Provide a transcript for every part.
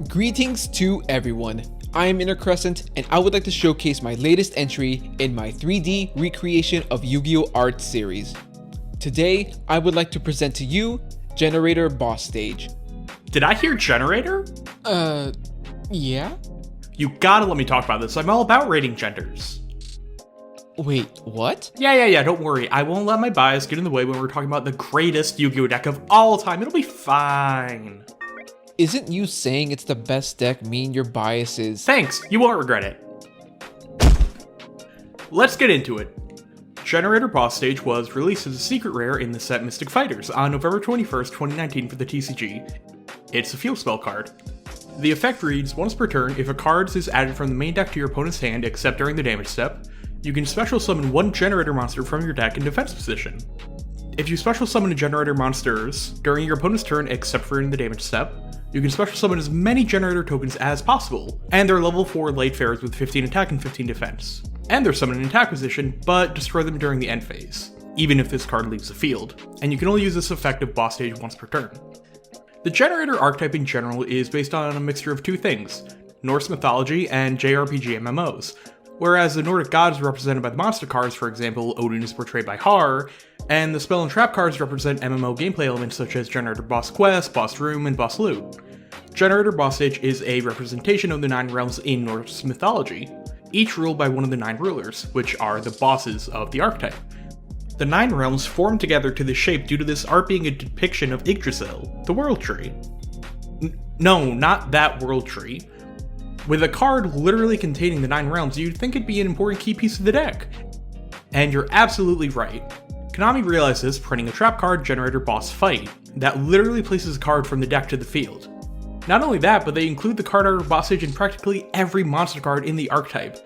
Greetings to everyone. I am Crescent, and I would like to showcase my latest entry in my 3D recreation of Yu-Gi-Oh! Art series. Today, I would like to present to you Generaider Boss Stage. Did I hear Generaider? Yeah? You gotta let me talk about this. I'm all about rating genders. Wait, what? Yeah, don't worry. I won't let my bias get in the way when we're talking about the greatest Yu-Gi-Oh! Deck of all time. It'll be fine. Isn't you saying it's the best deck mean your bias is? Thanks, you won't regret it. Let's get into it. Generaider Boss Stage was released as a secret rare in the set Mystic Fighters on November 21st, 2019 for the TCG. It's a field spell card. The effect reads, once per turn, if a card is added from the main deck to your opponent's hand except during the damage step, you can special summon one Generaider monster from your deck in defense position. If you special summon a Generaider monsters during your opponent's turn except for in the damage step, you can special summon as many Generaider tokens as possible, and they're level 4 late fairies with 15 attack and 15 defense. And they're summoned in attack position, but destroy them during the end phase, even if this card leaves the field, and you can only use this effect of Boss Stage once per turn. The Generaider archetype in general is based on a mixture of two things, Norse mythology and JRPG MMOs, whereas the Nordic gods are represented by the monster cards, for example, Odin is portrayed by Har, and the spell and trap cards represent MMO gameplay elements such as Generaider Boss Quest, Boss Room, and Boss Loot. Generaider Boss Stage is a representation of the 9 realms in Norse mythology, each ruled by one of the 9 rulers, which are the bosses of the archetype. The 9 realms form together to this shape due to this art being a depiction of Yggdrasil, the World Tree. No, not that World Tree. With a card literally containing the 9 realms, you'd think it'd be an important key piece of the deck. And you're absolutely right. Konami realized this printing a trap card, Generaider Boss Fight, that literally places a card from the deck to the field. Not only that, but they include the card art of Boss Stage in practically every monster card in the archetype.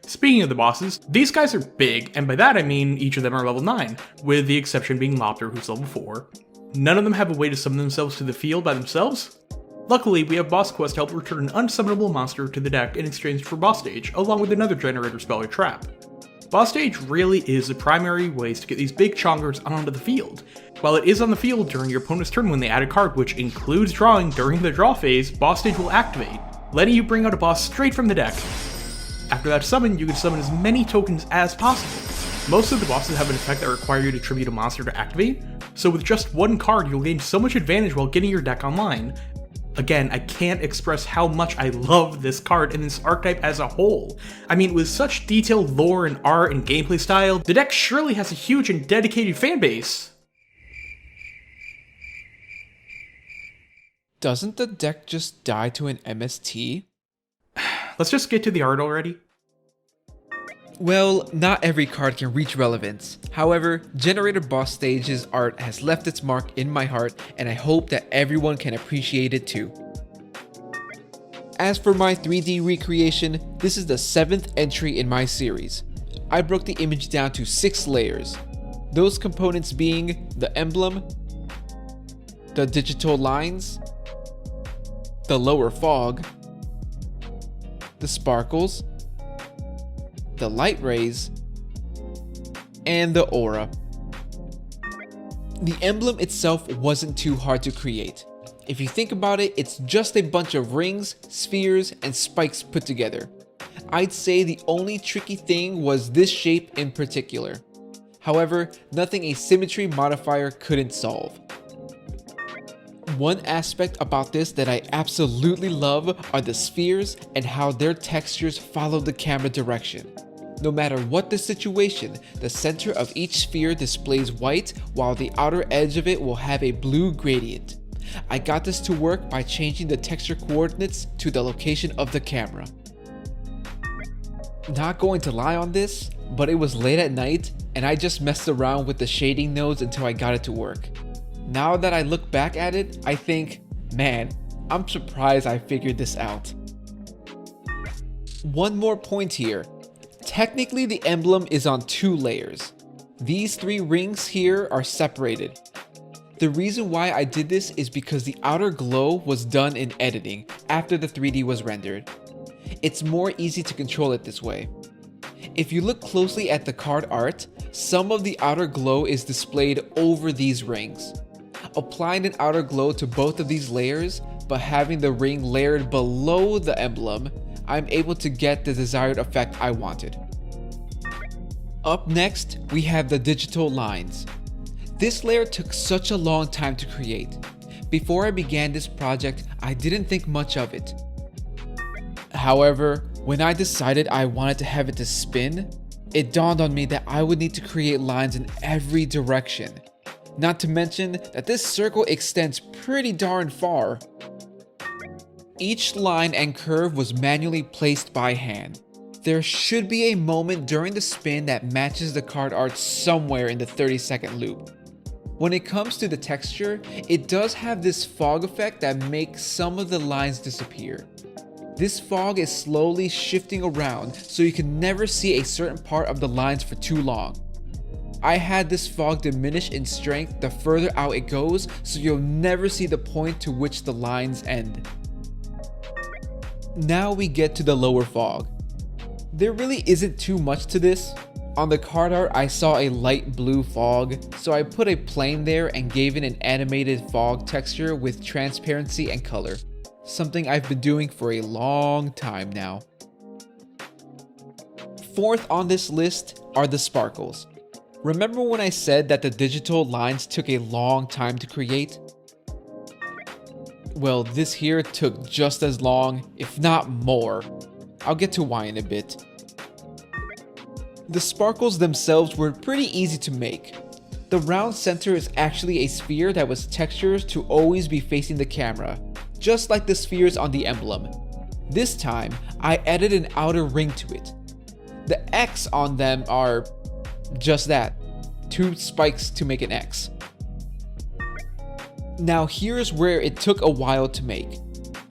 Speaking of the bosses, these guys are big, and by that I mean each of them are level 9, with the exception being Lopter, who's level 4. None of them have a way to summon themselves to the field by themselves. Luckily, we have Boss Quest to help return an unsummonable monster to the deck in exchange for Boss Stage, along with another Generaider spell or trap. Boss Stage really is the primary ways to get these big chongers onto the field. While it is on the field during your opponent's turn when they add a card which includes drawing during the draw phase, Boss Stage will activate, letting you bring out a boss straight from the deck. After that summon, you can summon as many tokens as possible. Most of the bosses have an effect that require you to tribute a monster to activate, so with just one card you'll gain so much advantage while getting your deck online. Again, I can't express how much I love this card and this archetype as a whole. I mean, with such detailed lore and art and gameplay style, the deck surely has a huge and dedicated fanbase. Doesn't the deck just die to an MST? Let's just get to the art already. Well, not every card can reach relevance. However, Generaider Boss Stage's art has left its mark in my heart, and I hope that everyone can appreciate it too. As for my 3D recreation, this is the 7th entry in my series. I broke the image down to 6 layers. Those components being the emblem, the digital lines, the lower fog, the sparkles, the light rays, and the aura. The emblem itself wasn't too hard to create. If you think about it, it's just a bunch of rings, spheres, and spikes put together. I'd say the only tricky thing was this shape in particular. However, nothing a symmetry modifier couldn't solve. One aspect about this that I absolutely love are the spheres and how their textures follow the camera direction. No matter what the situation, the center of each sphere displays white while the outer edge of it will have a blue gradient. I got this to work by changing the texture coordinates to the location of the camera. Not going to lie on this, but it was late at night and I just messed around with the shading nodes until I got it to work. Now that I look back at it, I think, man, I'm surprised I figured this out. One more point here. Technically, the emblem is on 2 layers. These 3 rings here are separated. The reason why I did this is because the outer glow was done in editing after the 3D was rendered. It's more easy to control it this way. If you look closely at the card art, some of the outer glow is displayed over these rings. Applying an outer glow to both of these layers but having the ring layered below the emblem, I'm able to get the desired effect I wanted. Up next, we have the digital lines. This layer took such a long time to create. Before I began this project, I didn't think much of it. However, when I decided I wanted to have it to spin, it dawned on me that I would need to create lines in every direction. Not to mention that this circle extends pretty darn far. Each line and curve was manually placed by hand. There should be a moment during the spin that matches the card art somewhere in the 30-second loop. When it comes to the texture, it does have this fog effect that makes some of the lines disappear. This fog is slowly shifting around so you can never see a certain part of the lines for too long. I had this fog diminish in strength the further out it goes, so you'll never see the point to which the lines end. Now we get to the lower fog. There really isn't too much to this. On the card art, I saw a light blue fog, so I put a plane there and gave it an animated fog texture with transparency and color. Something I've been doing for a long time now. Fourth on this list are the sparkles. Remember when I said that the digital lines took a long time to create? Well, this here took just as long, if not more. I'll get to why in a bit. The sparkles themselves were pretty easy to make. The round center is actually a sphere that was textured to always be facing the camera, just like the spheres on the emblem. This time, I added an outer ring to it. The X on them are just that, 2 spikes to make an X. Now here's where it took a while to make.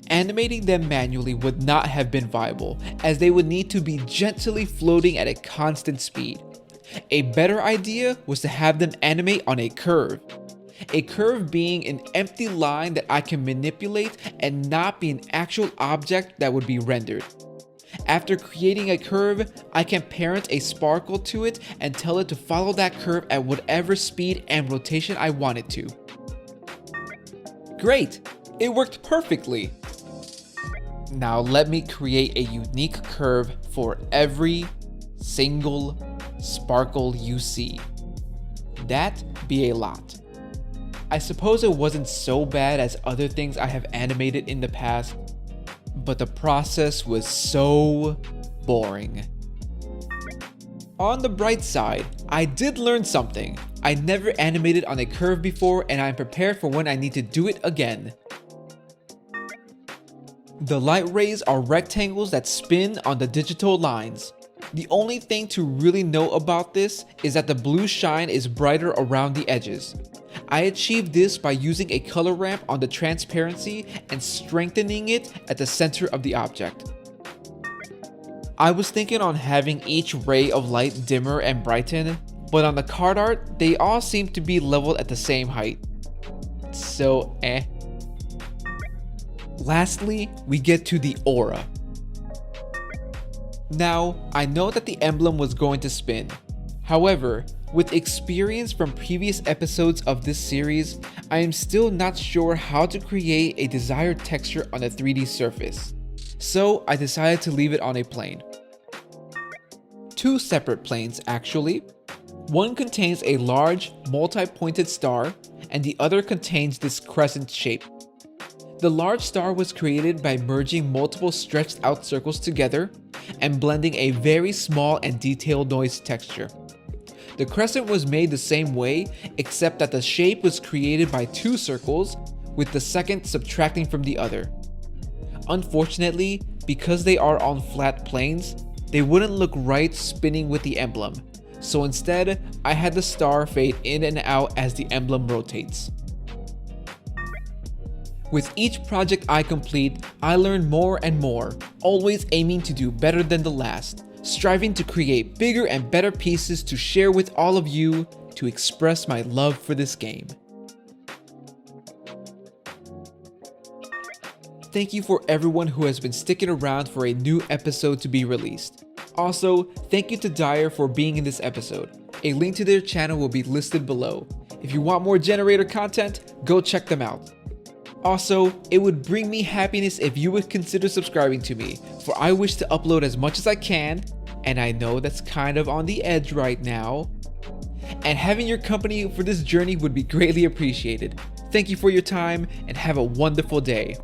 Animating them manually would not have been viable, as they would need to be gently floating at a constant speed. A better idea was to have them animate on a curve. A curve being an empty line that I can manipulate and not be an actual object that would be rendered. After creating a curve, I can parent a sparkle to it and tell it to follow that curve at whatever speed and rotation I want it to. Great! It worked perfectly! Now let me create a unique curve for every single sparkle you see. That'd be a lot. I suppose it wasn't so bad as other things I have animated in the past, but the process was so boring. On the bright side, I did learn something. I never animated on a curve before, and I'm prepared for when I need to do it again. The light rays are rectangles that spin on the digital lines. The only thing to really know about this is that the blue shine is brighter around the edges. I achieved this by using a color ramp on the transparency and strengthening it at the center of the object. I was thinking on having each ray of light dimmer and brighten, but on the card art, they all seem to be leveled at the same height. So Lastly, we get to the aura. Now, I know that the emblem was going to spin. However, with experience from previous episodes of this series, I am still not sure how to create a desired texture on a 3D surface. So I decided to leave it on a plane. 2 separate planes actually. One contains a large, multi-pointed star, and the other contains this crescent shape. The large star was created by merging multiple stretched out circles together and blending a very small and detailed noise texture. The crescent was made the same way, except that the shape was created by 2 circles, with the second subtracting from the other. Unfortunately, because they are on flat planes, they wouldn't look right spinning with the emblem, so instead, I had the star fade in and out as the emblem rotates. With each project I complete, I learn more and more, always aiming to do better than the last, striving to create bigger and better pieces to share with all of you to express my love for this game. Thank you for everyone who has been sticking around for a new episode to be released. Also, thank you to direYGO for being in this episode. A link to their channel will be listed below. If you want more Generaider content, go check them out. Also, it would bring me happiness if you would consider subscribing to me, for I wish to upload as much as I can, and I know that's kind of on the edge right now. And having your company for this journey would be greatly appreciated. Thank you for your time, and have a wonderful day.